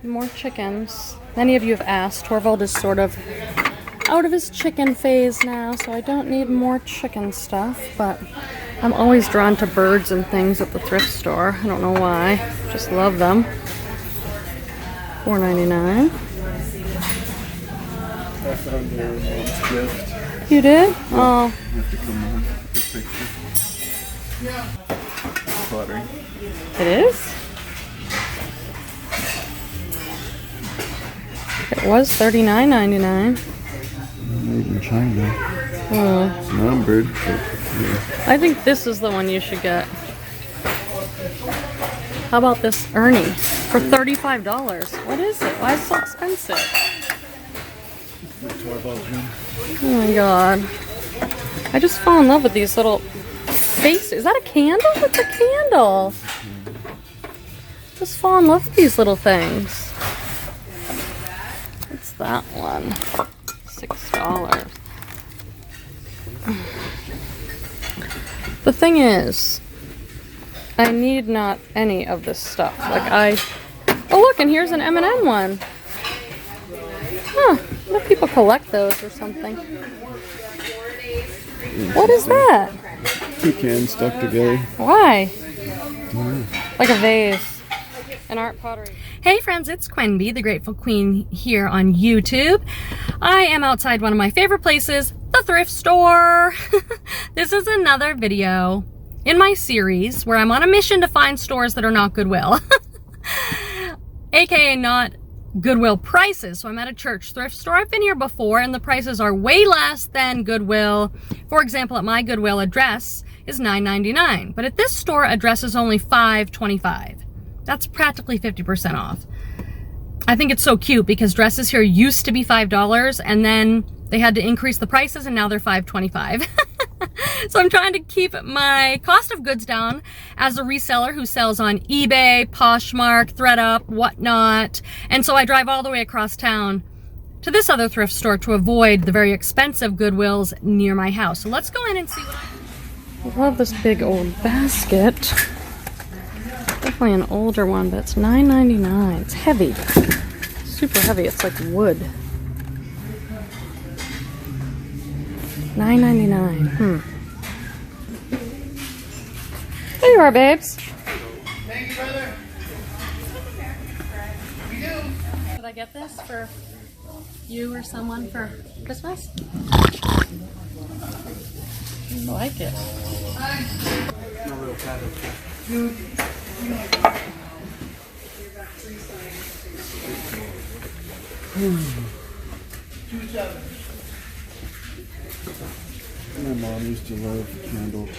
more chickens. Many of you have asked. Torvald is sort of out of his chicken phase now, so I don't need more chicken stuff, but I'm always drawn to birds and things at the thrift store. I don't know why. Just love them. $4.99. I found their mom's gift. You did? Yeah. Oh. You have to come on the picture. Pottery. It is? It was $39.99. Made in China. Oh. It's numbered, but yeah. I think this is the one you should get. How about this Ernie for $35? What is it? Why is it so expensive? Oh my god. I just fall in love with these little faces. Is that a candle? It's a candle. Just fall in love with these little things. What's that one? $6. The thing is, I need not any of this stuff. Oh look, and here's an M&M one. Huh, what if people collect those or something? What is that? Two cans stuck together. Why? Like a vase. An art pottery. Hey friends, it's Quenby, the Grateful Queen here on YouTube. I am outside one of my favorite places, the thrift store. This is another video in my series where I'm on a mission to find stores that are not Goodwill. AKA not Goodwill prices. So I'm at a Church Thrift Store. I've been here before and the prices are way less than Goodwill. For example, at my Goodwill address is $9.99, but at this store address is only $5.25. That's practically 50% off. I think it's so cute because dresses here used to be $5 and then they had to increase the prices and now they're $5.25. So I'm trying to keep my cost of goods down as a reseller who sells on eBay, Poshmark, Thredup, whatnot. And so I drive all the way across town to this other thrift store to avoid the very expensive Goodwills near my house. So let's go in and see what I love this big old basket. Definitely an older one, but it's $9.99. It's heavy. Super heavy. It's like wood. $9.99. There you are, babes. Thank you, brother. We do. Should I get this for you or someone for Christmas? I like it. My mom used to love candles.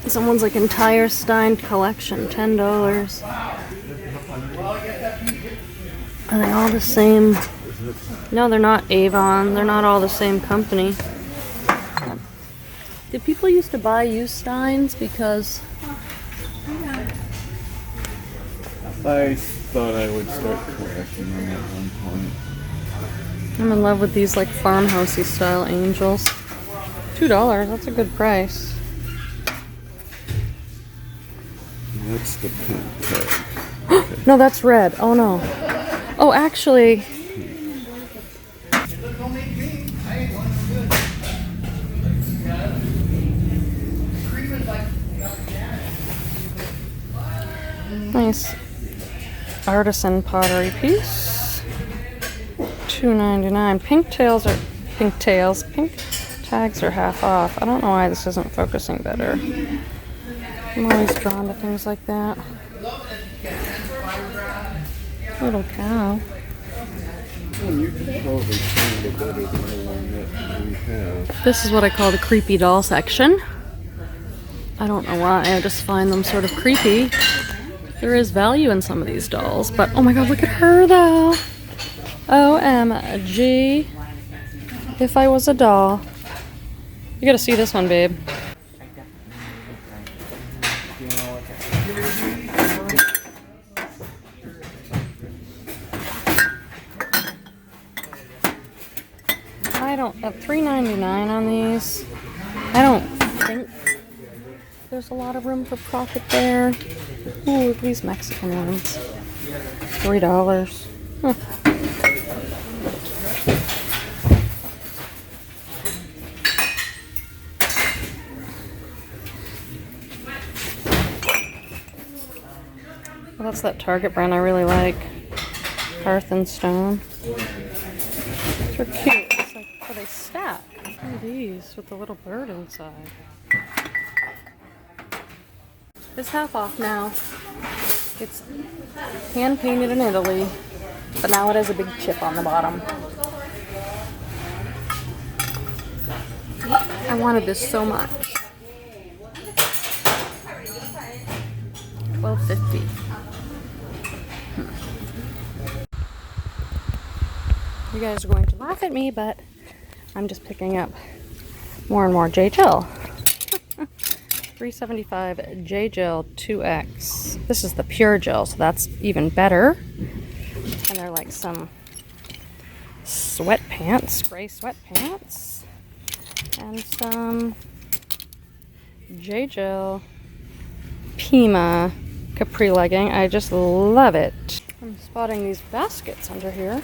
Someone's like entire Stein collection, $10. Are they all the same? No, they're not Avon. They're not all the same company. Did people used to buy used Steins because... I thought I would start collecting them at one point. I'm in love with these like farmhousey style angels. $2, that's a good price. That's the pink tag. No, that's red. Oh no. Oh, actually. Nice artisan pottery piece. $2.99. Pink tags are half off. I don't know why this isn't focusing better. I'm always drawn to things like that. Little cow. Well, you could probably find it better than the one that we have. This is what I call the creepy doll section. I don't know why, I just find them sort of creepy. There is value in some of these dolls, but oh my god, look at her though. OMG. If I was a doll. You gotta see this one, babe. I don't have $3.99 on these. I don't think there's a lot of room for profit there. Ooh, look at these Mexican ones. $3. Huh. Well, that's that Target brand I really like. Hearth and Stone. These are cute. It's like, oh, they stack. Look at these with the little bird inside. It's half off now. It's hand painted in Italy, but now it has a big chip on the bottom. I wanted this so much. $12.50. You guys are going to laugh at me, but I'm just picking up more and more J Gel. $3.75 J Gel 2X. This is the pure gel, so that's even better. And they're like some sweatpants, gray sweatpants, and some J Gel Pima capri legging. I just love it. I'm spotting these baskets under here.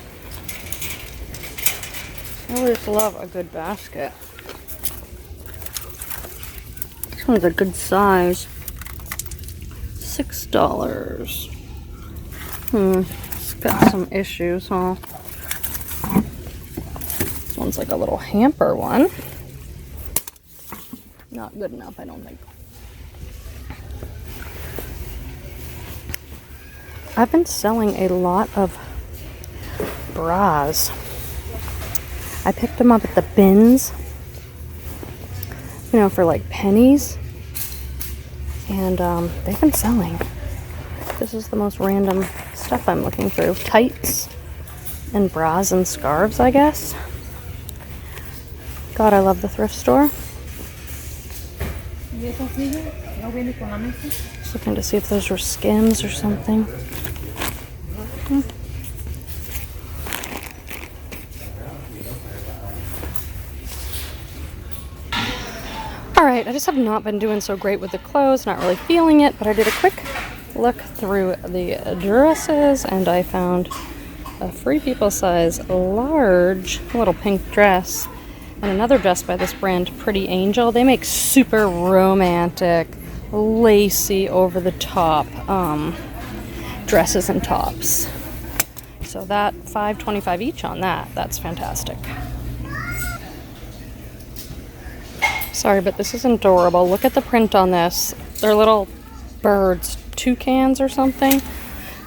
I always love a good basket. This one's a good size. $6. It's got some issues, huh? This one's like a little hamper one. Not good enough, I don't think. I've been selling a lot of bras. I picked them up at the bins, you know, for like pennies, and they've been selling. This is the most random stuff I'm looking through. Tights and bras and scarves, I guess. God, I love the thrift store. Just looking to see if those were Skims or something. Alright, I just have not been doing so great with the clothes, not really feeling it, but I did a quick look through the dresses and I found a Free People size large little pink dress and another dress by this brand, Pretty Angel. They make super romantic, lacy, over-the-top dresses and tops. So that $5.25 each on that. That's fantastic. Sorry, but this is adorable. Look at the print on this. They're little birds, toucans or something.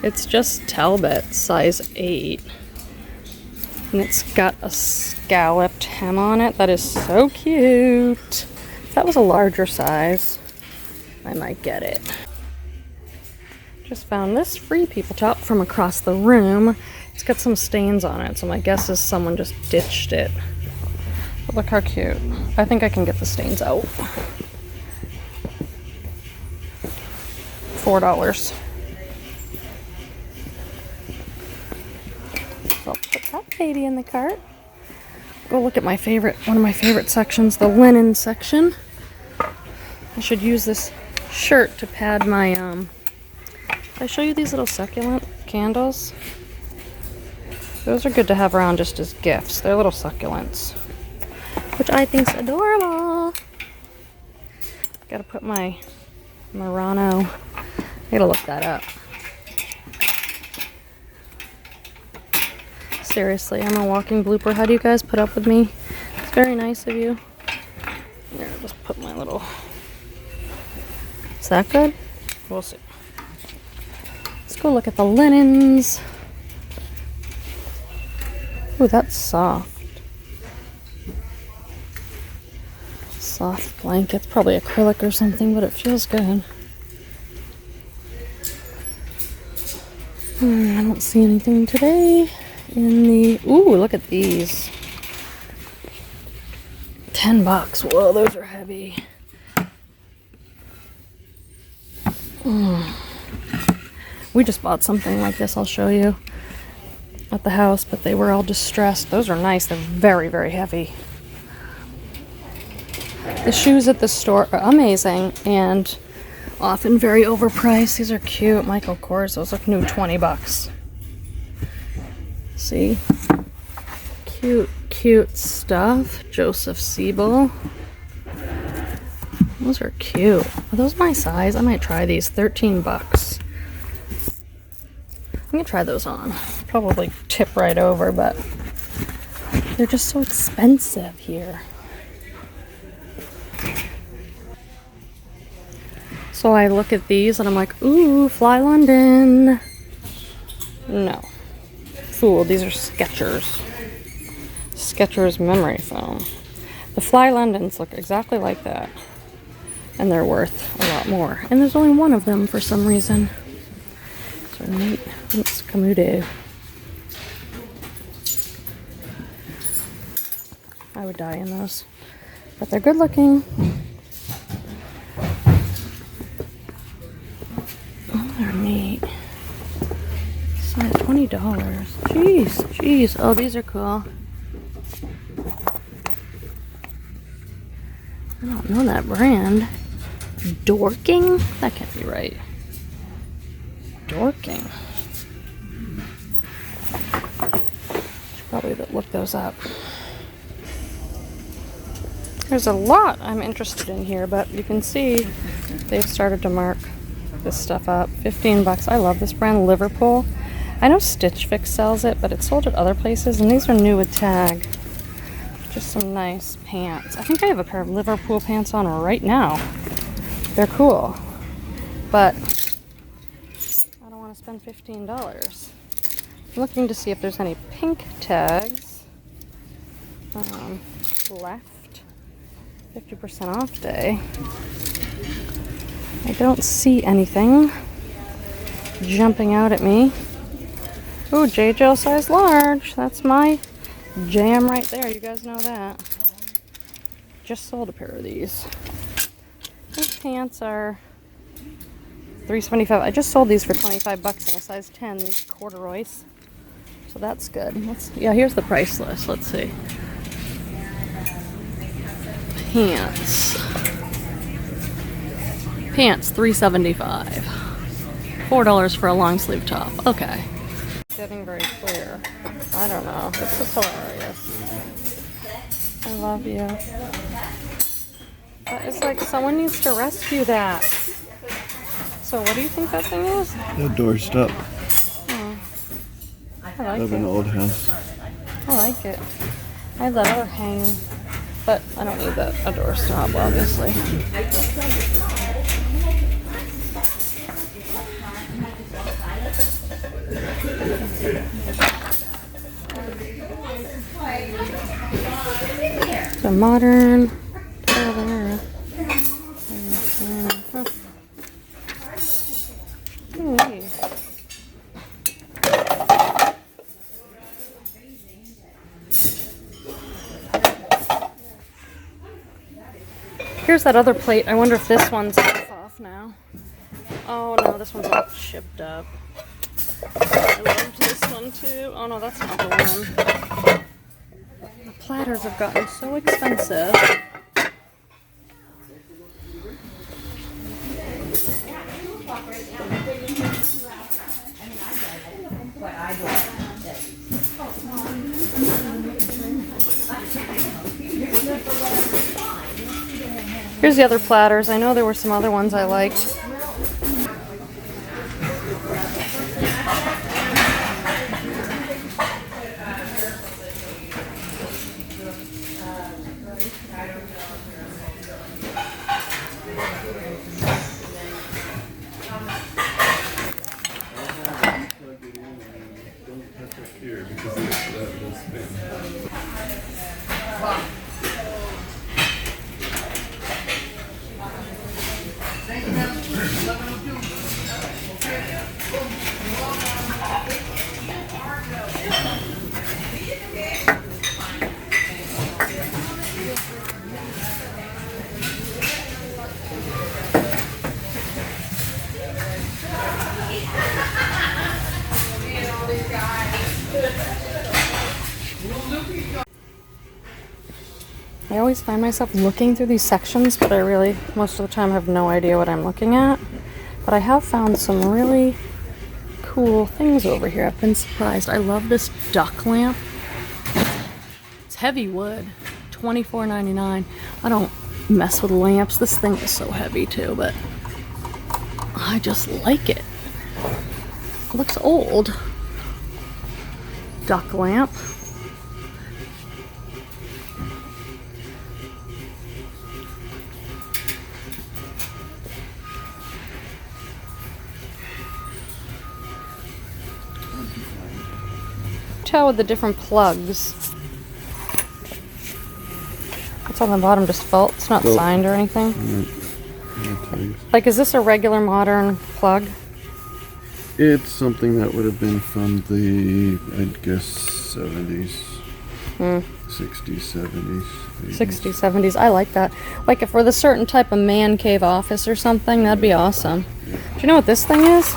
It's just Talbot, size 8. And it's got a scalloped hem on it. That is so cute. If that was a larger size, I might get it. Just found this Free People top from across the room. It's got some stains on it, so my guess is someone just ditched it. But look how cute. I think I can get the stains out. $4. So I'll put that baby in the cart. Go look at my favorite, one of my favorite sections, the linen section. I should use this shirt to pad my, did I show you these little succulent candles? Those are good to have around just as gifts. They're little succulents, which I think's adorable. Gotta put my Murano. I gotta look that up. Seriously, I'm a walking blooper. How do you guys put up with me? It's very nice of you. Here, I'll just put my little... Is that good? We'll see. Let's go look at the linens. Ooh, that's soft. Soft blanket. It's probably acrylic or something, but it feels good. I don't see anything today in the... Ooh, look at these. $10. Whoa, those are heavy. We just bought something like this, I'll show you, at the house, but they were all distressed. Those are nice. They're very, very heavy. The shoes at the store are amazing and often very overpriced. These are cute. Michael Kors, those look new, $20. See? Cute, cute stuff. Joseph Siebel. Those are cute. Are those my size? I might try these. $13. I'm gonna try those on. Probably tip right over, but they're just so expensive here. So I look at these and I'm like, ooh, Fly London. No. Fool, these are Skechers. Skechers memory foam. The Fly Londons look exactly like that. And they're worth a lot more. And there's only one of them for some reason. So neat. It's Camudo. I would die in those. But they're good looking. Oh, they're neat. So $20. Jeez, jeez. Oh, these are cool. I don't know that brand. Dorking? That can't be right. Dorking. Should probably look those up. There's a lot I'm interested in here, but you can see they've started to mark this stuff up. $15. I love this brand, Liverpool. I know Stitch Fix sells it, but it's sold at other places, and these are new with tag. Just some nice pants. I think I have a pair of Liverpool pants on right now. They're cool, but I don't want to spend $15. I'm looking to see if there's any pink tags left. 50% off day. I don't see anything jumping out at me. Ooh, JJL size large. That's my jam right there. You guys know that. Just sold a pair of these. These pants are $3.75. I just sold these for $25 in a size 10. These corduroys. So that's good. Yeah, here's the price list. Let's see. Pants. Pants, $3.75. $4 for a long sleeve top. Okay. Getting very clear. I don't know. This is hilarious. I love you. That is like someone needs to rescue that. So what do you think that thing is? The doorstep Oh, I like of it. an old house. I like it. I have that other hanging, but I don't need that a doorstop, obviously. The modern. Here's that other plate. I wonder if this one's off now. Oh no, this one's all chipped up. I loved this one too. Oh no, that's not the one. The platters have gotten so expensive. Here's the other platters. I know there were some other ones I liked. always find myself looking through these sections, but I really, most of the time, have no idea what I'm looking at. But I have found some really cool things over here. I've been surprised. I love this duck lamp. It's heavy wood, $24.99. I don't mess with lamps. This thing is so heavy too, but I just like it. It looks old. Duck lamp. Tell with the different plugs. What's on the bottom? Just felt. It's not signed or anything. Like, is this a regular modern plug? It's something that would have been from the, I guess, 70s, 60s, 70s, 80s. 60s, 70s. I like that. Like, if we're the certain type of man cave office or something, that'd be awesome. Do you know what this thing is?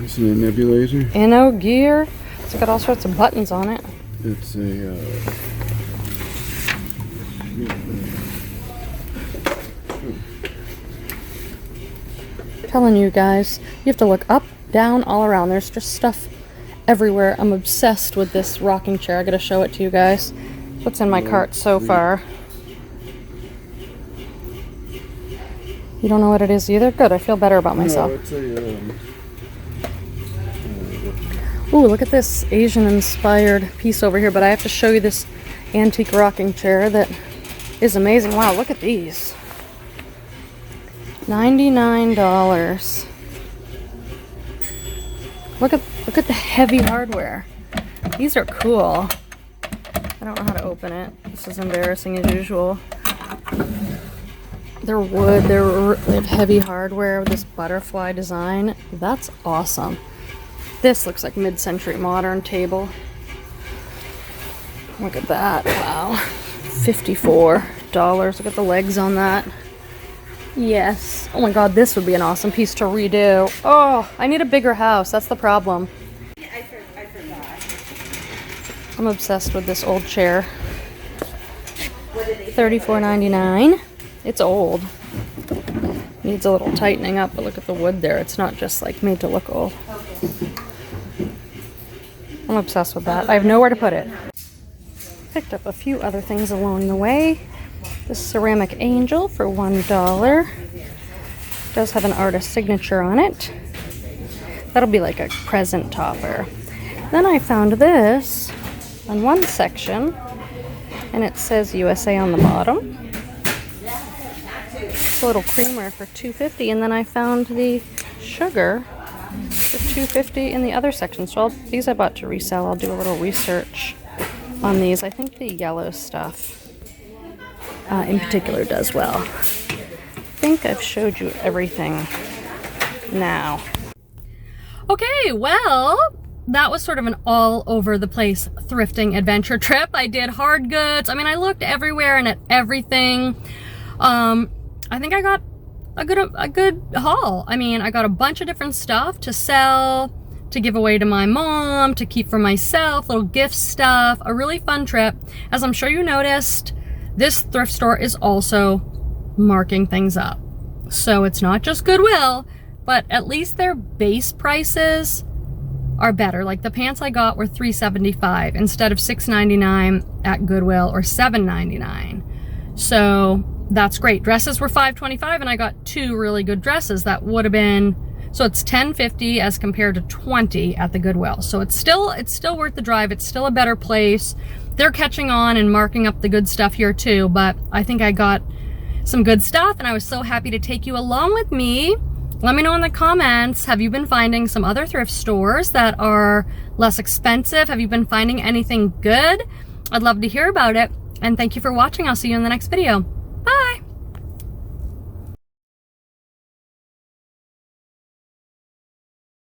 It's a nebulizer. Inno gear. It's got all sorts of buttons on it. It's a Telling you guys, you have to look up, down, all around. There's just stuff everywhere. I'm obsessed with this rocking chair. I gotta show it to you guys. What's in my cart so far? You don't know what it is either? Good, I feel better about myself. No, it's a Ooh, look at this Asian-inspired piece over here, but I have to show you this antique rocking chair that is amazing. Wow, look at these. $99. Look at the heavy hardware. These are cool. I don't know how to open it. This is embarrassing as usual. They're wood. They have heavy hardware with this butterfly design. That's awesome. This looks like mid-century modern table. Look at that. Wow. $54. Look at the legs on that. Yes. Oh my god, this would be an awesome piece to redo. Oh, I need a bigger house. That's the problem. I forgot. I'm obsessed with this old chair. $34.99. It's old. Needs a little tightening up, but look at the wood there. It's not just like made to look old. I'm obsessed with that. I have nowhere to put it. Picked up a few other things along the way. This ceramic angel for $1. Does have an artist signature on it. That'll be like a present topper. Then I found this on one section, and it says USA on the bottom. It's a little creamer for $2.50, and then I found the sugar for $2.50 in the other section. So these I bought to resell. I'll do a little research on these. I think the yellow stuff in particular does well. I think I've showed you everything now. Okay, well, that was sort of an all over the place thrifting adventure trip. I did hard goods. I mean, I looked everywhere and at everything. I think I got a good haul. I mean, I got a bunch of different stuff to sell, to give away to my mom, to keep for myself, little gift stuff. A really fun trip. As I'm sure you noticed, this thrift store is also marking things up. So it's not just Goodwill, but at least their base prices are better. Like the pants I got were $3.75 instead of $6.99 at Goodwill or $7.99. So that's great. Dresses were $5.25 and I got two really good dresses. That would have been, so it's $10.50 as compared to $20 at the Goodwill. So it's still worth the drive. It's still a better place. They're catching on and marking up the good stuff here too, but I think I got some good stuff and I was so happy to take you along with me. Let me know in the comments, have you been finding some other thrift stores that are less expensive? Have you been finding anything good? I'd love to hear about it. And thank you for watching. I'll see you in the next video.